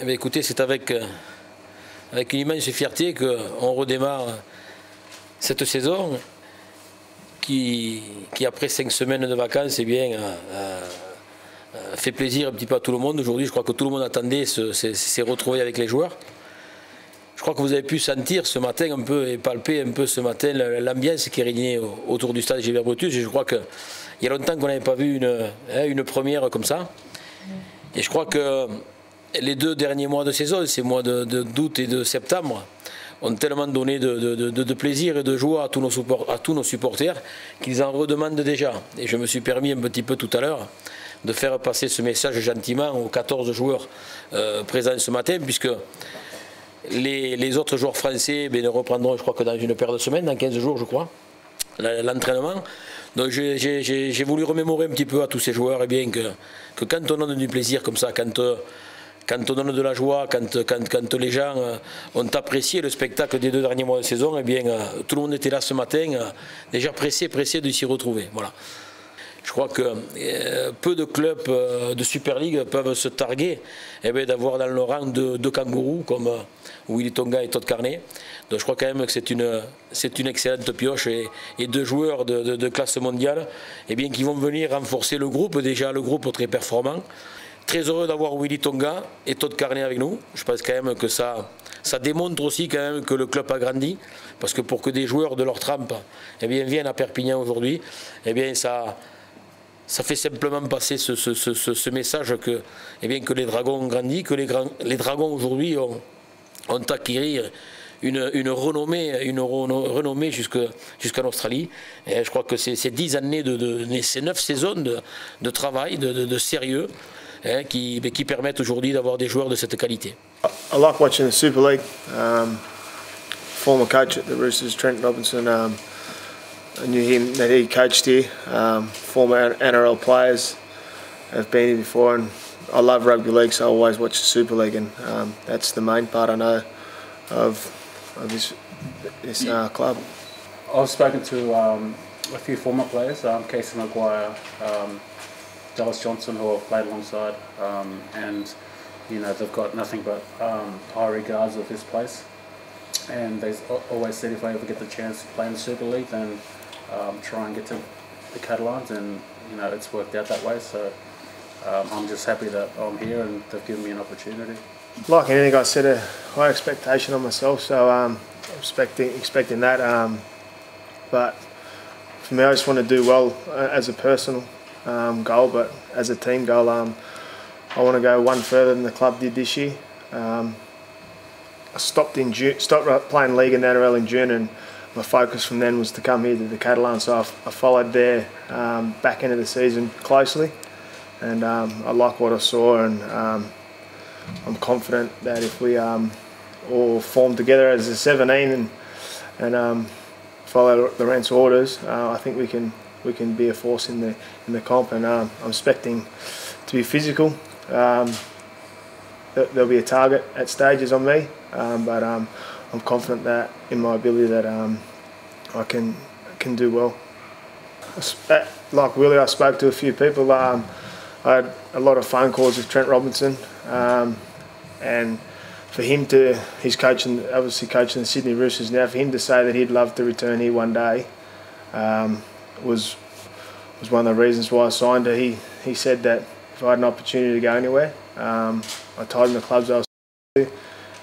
bien, écoutez, c'est avec une immense fierté qu'on redémarre cette saison qui après 5 semaines de vacances, eh bien, fait plaisir un petit peu à tout le monde. Aujourd'hui, je crois que tout le monde attendait s'est retrouvé avec les joueurs. Je crois que vous avez pu sentir ce matin un peu et palper un peu ce matin l'ambiance qui régnait autour du stade Gilbert Brutus. Et je crois qu'il y a longtemps qu'on n'avait pas vu une première comme ça. Et je crois que les 2 derniers mois de saison, ces mois d'août et de septembre, ont tellement donné de plaisir et de joie à tous nos supporters qu'ils en redemandent déjà. Et je me suis permis un petit peu tout à l'heure de faire passer ce message gentiment aux 14 joueurs présents ce matin, puisque les autres joueurs français ne reprendront, je crois que dans une paire de semaines, dans 15 jours je crois, l'entraînement. Donc j'ai voulu remémorer un petit peu à tous ces joueurs eh bien, que quand on donne du plaisir comme ça, quand on donne de la joie, quand les gens ont apprécié le spectacle des 2 derniers mois de saison, eh bien, tout le monde était là ce matin, déjà pressé de s'y retrouver. Voilà. Je crois que peu de clubs de Super League peuvent se targuer eh d'avoir dans le rang 2 kangourous comme Willie Tonga et Todd Carney. Donc je crois quand même que c'est une excellente pioche et 2 joueurs de classe mondiale eh bien, qui vont venir renforcer le groupe, déjà le groupe très performant. Très heureux d'avoir Willie Tonga et Todd Carney avec nous. Je pense quand même que ça démontre aussi quand même que le club a grandi. Parce que pour que des joueurs de leur trempe eh bien, viennent à Perpignan aujourd'hui, eh bien, ça fait simplement passer ce message que les Dragons ont grandi, que les Dragons aujourd'hui ont acquis une renommée jusqu'en Australie. Et je crois que ces 10 années, ces 9 saisons de travail, de sérieux, qui permettent aujourd'hui d'avoir des joueurs de cette qualité. I like watching the Super League. Former coach at the Roosters, Trent Robinson, I knew him, that he coached here. Former NRL players have been here before, and I love rugby league, so I always watch the Super League, and that's the main part I know of this club. I've spoken to a few former players, Casey Maguire, Dallas Johnson, who I've played alongside, and you know they've got nothing but high regards of this place. And they always said if I ever get the chance to play in the Super League, then try and get to the Catalans, and you know it's worked out that way. So I'm just happy that I'm here and they've given me an opportunity. Like anything, I set a high expectation on myself, so I'm expecting that. But for me, I just want to do well as a personal goal, but as a team goal, I want to go one further than the club did this year. I stopped playing league in the NRL in June, and my focus from then was to come here to the Catalans. So I followed their back end of the season closely, and I like what I saw, and I'm confident that if we all form together as a 17 and follow Laurent's orders, I think we can be a force in the comp, and I'm expecting to be physical. There'll be a target at stages on me, but I'm confident that in my ability that I can do well. Like Willie, I spoke to a few people. I had a lot of phone calls with Trent Robinson, and for him he's obviously coaching the Sydney Roosters now. For him to say that he'd love to return here one day was one of the reasons why I signed her. He said that if I had an opportunity to go anywhere, I told him the clubs I was to,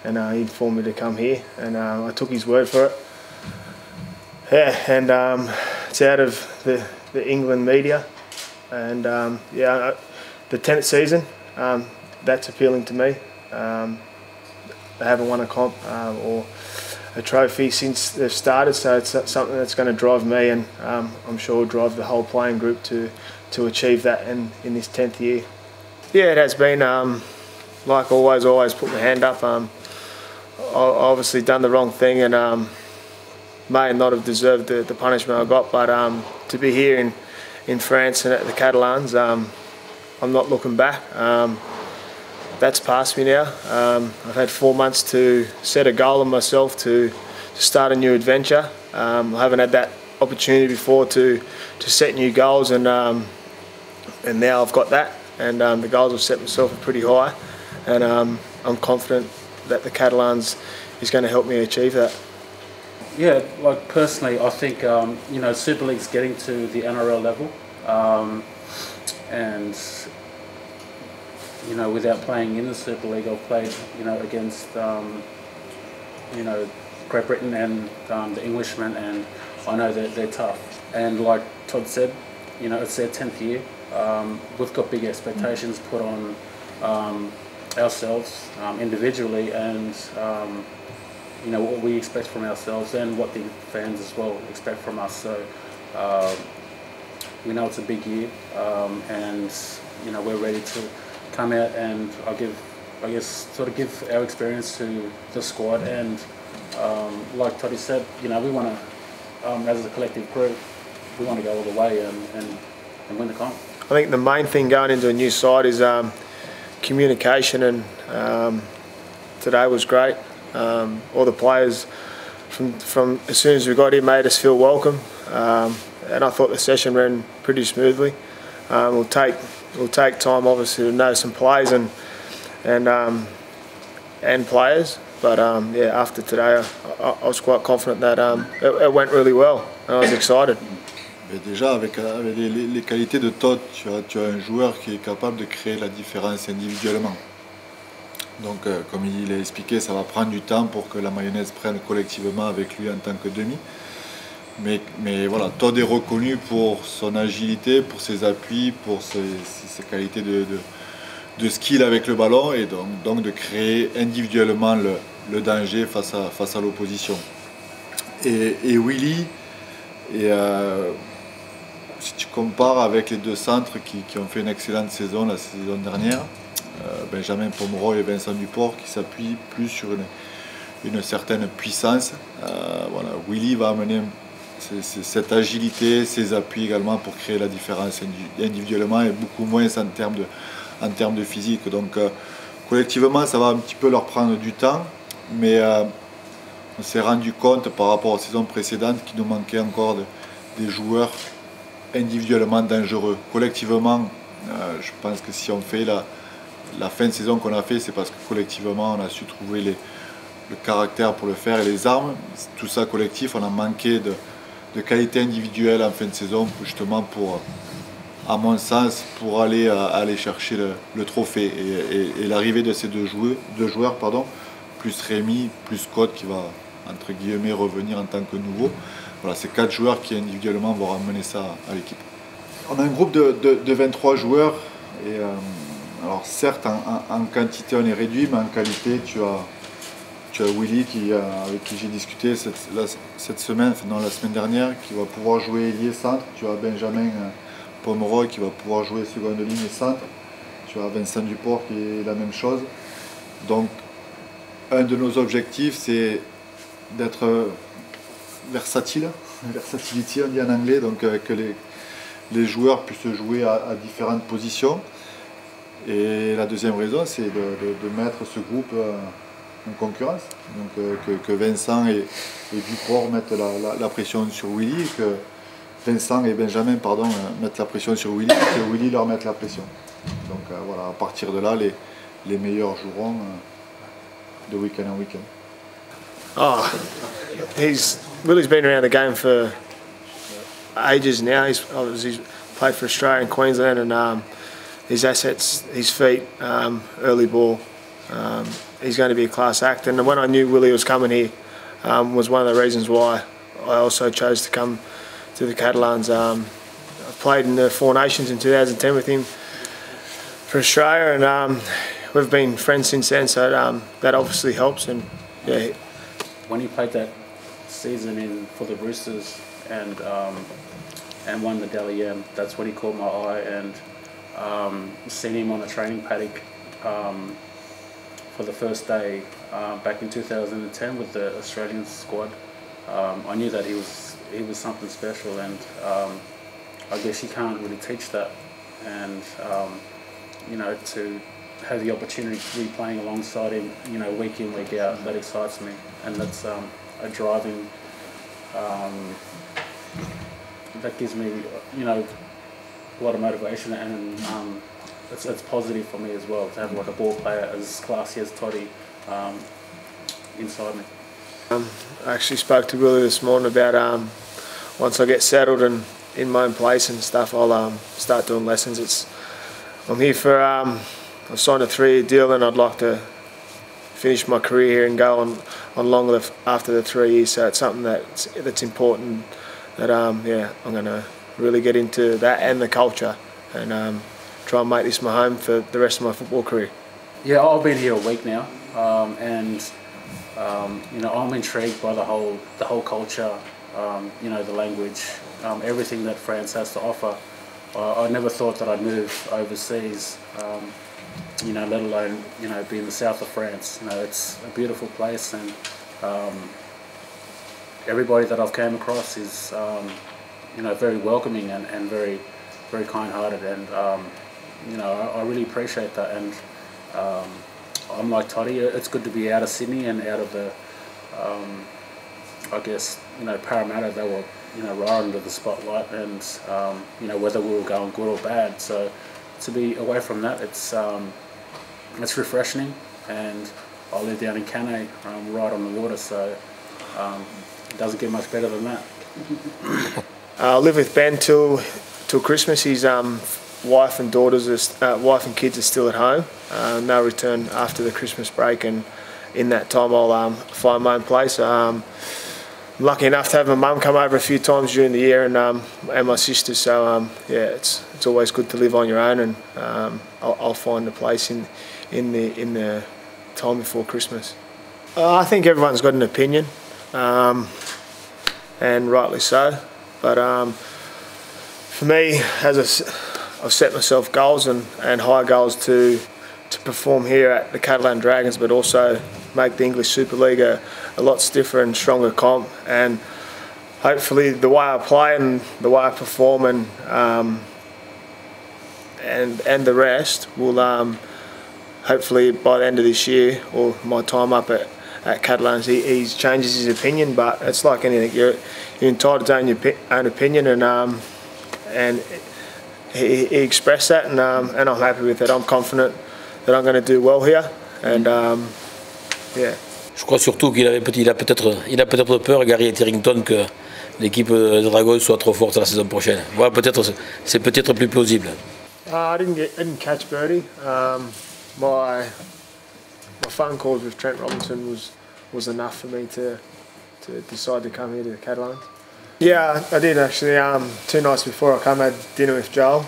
and he informed me to come here, and I took his word for it. Yeah, and it's out of the England media, and yeah, the 10th season, that's appealing to me. They haven't won a comp or a trophy since they've started, so it's something that's going to drive me, and I'm sure will drive the whole playing group to achieve that in this 10th year. Yeah, it has been, like always put my hand up. I've obviously done the wrong thing, and may not have deserved the punishment I got, but to be here in France and at the Catalans, I'm not looking back. That's past me now. I've had 4 months to set a goal on myself to start a new adventure. I haven't had that opportunity before to set new goals, and now I've got that, and the goals I've set myself are pretty high, and I'm confident that the Catalans is going to help me achieve that. Yeah, like personally, I think you know, Super League's getting to the NRL level, and you know, without playing in the Super League, I've played, you know, against you know, Great Britain and the Englishmen, and I know that they're tough. And like Todd said, you know, it's their 10th year. We've got big expectations put on ourselves individually, and you know, what we expect from ourselves and what the fans as well expect from us. So we know it's a big year, and you know, we're ready to come out and I guess sort of give our experience to the squad. And like Toddy said, you know, we want to, as a collective group, we want to go all the way and win the comp. I think the main thing going into a new side is communication, and today was great. All the players from as soon as we got here made us feel welcome, and I thought the session ran pretty smoothly. We'll take time, obviously, to know some players and players, but yeah, after today, I was quite confident that it went really well, and I was excited. Mais déjà, avec les qualités de Todd, tu as un joueur qui est capable de créer la différence individuellement. Donc, comme il l'a expliqué, ça va prendre du temps pour que la mayonnaise prenne collectivement avec lui en tant que demi. Mais voilà, Todd est reconnu pour son agilité, pour ses appuis, pour ses qualités de skill avec le ballon, et donc de créer individuellement le danger face à l'opposition. Et Willie, si tu compares avec les deux centres qui ont fait une excellente saison la saison dernière, Benjamin Pomeroy et Vincent Duport, qui s'appuient plus sur une certaine puissance. Voilà, Willie va amener cette agilité, ses appuis également pour créer la différence individuellement, et beaucoup moins en termes de physique. Donc collectivement, ça va un petit peu leur prendre du temps, mais on s'est rendu compte par rapport aux saisons précédentes qu'il nous manquait encore des joueurs individuellement dangereux. Collectivement, je pense que si on fait la fin de saison qu'on a fait, c'est parce que collectivement on a su trouver le caractère pour le faire et les armes. Tout ça collectif, on a manqué de qualité individuelle en fin de saison, justement pour, à mon sens, pour aller chercher le trophée. Et l'arrivée de ces deux joueurs, plus Rémi, plus Scott qui va entre guillemets revenir en tant que nouveau. Voilà, c'est 4 joueurs qui individuellement vont ramener ça à l'équipe. On a un groupe de 23 joueurs, et alors certes en quantité on est réduit, mais en qualité tu as Willie avec qui j'ai discuté cette semaine, enfin, la semaine dernière, qui va pouvoir jouer ailier centre. Tu as Benjamin Pomeroy qui va pouvoir jouer seconde ligne et centre. Tu as Vincent Duport qui est la même chose. Donc un de nos objectifs, c'est d'être versatile, versatility on dit en anglais, donc que les joueurs puissent jouer à différentes positions. Et la deuxième raison, c'est de mettre ce groupe en concurrence, donc que Vincent et Duport mettent la pression sur Willie, que Vincent et Benjamin mettent la pression sur Willie, et que Willie leur mette la pression. Donc voilà, à partir de là, les meilleurs joueront de week-end en week-end. Oh, Willie's been around the game for ages now. He's played for Australia and Queensland, and his assets, his feet, early ball. He's going to be a class act. And when I knew Willie was coming here, was one of the reasons why I also chose to come to the Catalans. I played in the Four Nations in 2010 with him for Australia, and we've been friends since then. So that obviously helps. And yeah. When he played that season for the Roosters and won the Dally M, that's when he caught my eye, and seen him on a training paddock for the first day back in 2010 with the Australian squad. I knew that he was something special, and I guess you can't really teach that. And you know, to have the opportunity to be playing alongside him, you know, week in, week out, that excites me, and that's a driving. That gives me, you know, a lot of motivation, and it's positive for me as well to have like a ball player as classy as Toddy inside me. I actually spoke to Willie this morning about once I get settled and in my own place and stuff, I'll start doing lessons. I'm here for I've signed a 3-year deal and I'd like to finish my career here and go on longer after the 3 years. So it's something that's important. That yeah, I'm going to really get into that and the culture and try and make this my home for the rest of my football career. Yeah, I've been here a week now, and you know, I'm intrigued by the whole culture, you know, the language, everything that France has to offer. I never thought that I'd move overseas, you know, let alone, you know, be in the south of France. You know, it's a beautiful place, and everybody that I've came across is, you know, very welcoming and very, very kind-hearted, and you know, I really appreciate that. And I'm like Toddy, it's good to be out of Sydney and out of the, I guess, you know, Parramatta. They were, you know, right under the spotlight, and you know, whether we were going good or bad. So to be away from that, it's refreshing. And I live down in Cannes, right on the water, so it doesn't get much better than that. I live with Ben till Christmas. His wife and kids are still at home. They'll return after the Christmas break, and in that time I'll find my own place. I'm lucky enough to have my mum come over a few times during the year, and my sister. So yeah, it's always good to live on your own, and I'll find a place in the time before Christmas. I think everyone's got an opinion, and rightly so. But for me, I've set myself goals and high goals to perform here at the Catalan Dragons, but also make the English Super League a lot stiffer and stronger comp. And hopefully the way I play and the way I perform and the rest will hopefully by the end of this year, or my time up at Catalans, he changes his opinion. But it's like anything, you're entitled to your own opinion, and he expressed that, and I'm happy with it. I'm confident that I'm going to do well here, and yeah. Je crois surtout qu'il a peut-être peur, Gary Etherington, que l'équipe de Dragons soit trop forte la saison prochaine. Voilà, c'est peut-être plus plausible. I didn't catch birdie. My phone calls with Trent Robinson was enough for me to decide to come here to the Catalans. Yeah, I did actually. 2 nights before I come, I had dinner with Joel,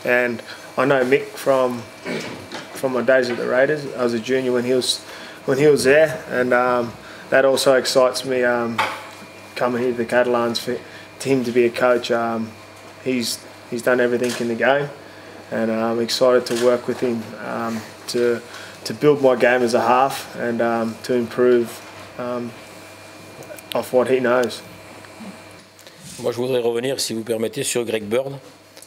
and I know Mick from my days at the Raiders. I was a junior when he was there, and that also excites me coming here to the Catalans for him to be a coach. He's done everything in the game, and I'm excited to work with him to build my game as a half and to improve off what he knows. Moi, je voudrais revenir, si vous permettez, sur Greg Bird.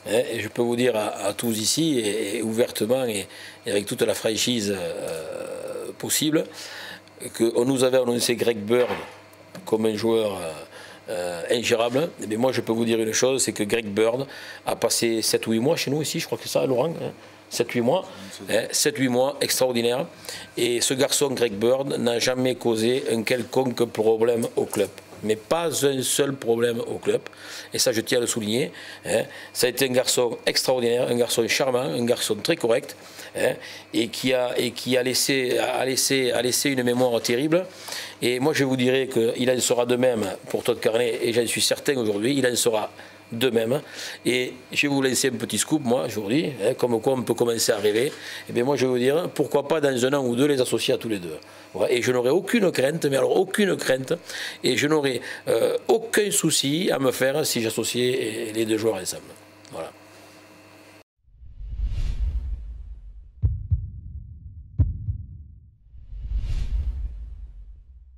Et je peux vous dire à tous ici, et ouvertement, et avec toute la franchise possible, qu'on nous avait annoncé Greg Bird comme un joueur ingérable. Mais moi, je peux vous dire une chose, c'est que Greg Bird a passé 7 ou 8 mois chez nous ici, je crois que c'est ça, Laurent, 7-8 mois, 7-8 mois extraordinaires. Et ce garçon, Greg Bird, n'a jamais causé un quelconque problème au club. Mais pas un seul problème au club. Et ça, je tiens à le souligner. Ça a été un garçon extraordinaire, un garçon charmant, un garçon très correct, et qui a laissé une mémoire terrible. Et moi, je vous dirais qu'il en sera de même pour Todd Carney, et j'en suis certain aujourd'hui, il en sera de même. Et je vais vous laisser un petit scoop, moi, aujourd'hui, comme quoi on peut commencer à rêver. Et bien moi, je vais vous dire, pourquoi pas dans 1 an ou 2 les associer à tous les deux. Ouais, et je n'aurai aucune crainte, mais alors aucune crainte, et je n'aurai aucun souci à me faire si j'associais les 2 joueurs ensemble.